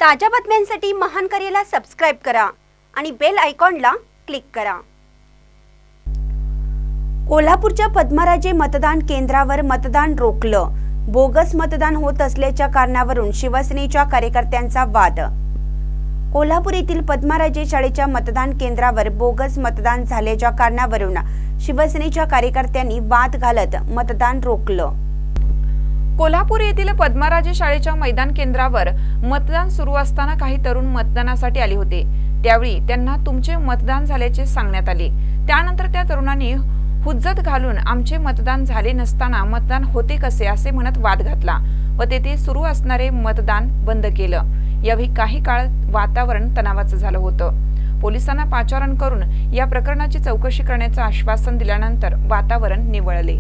ताज्या बातम्यांसाठी महान करेला सबस्क्राइब करा आणि बेल आयकॉनला क्लिक करा। कोल्हापूरच्या पद्मराजे मतदान केंद्रावर मतदान रोखलं। बोगस मतदान होत असल्याच्या कारणावरून शिवसेनेच्या कार्यकर्त्यांचा वाद। कोल्हापूर येथील पद्मराजे शाळेच्या मतदान केंद्रावर बोगस मतदान झाल्याच्या कारणावरून शिवसेनेच्या कार्यकर्त्यांनी वाद घालत मतदान रोखलं। कोल्हापूर येथील पद्मराजे शाळेच्या मैदान केंद्रावर मतदान सुरू असताना काही तरुण मतदानासाठी आले होते। त्यावेळी त्यांना तुमचे मतदान झाल्याचे सांगण्यात आले। त्यानंतर त्या तरुणांनी हुज्जत घालून आमचे मतदान झाले नसताना मतदान होते कसे असे म्हणत वाद घातला व तेथे सुरू असणारे मतदान बंद केलं। यावेळी काही काळ वातावरण तणावाचं झालं होतं। पोलिसांना पाचारण करून या प्रकरणाची चौकशी करण्याचं आश्वासन दिल्यानंतर वातावरण निवळले।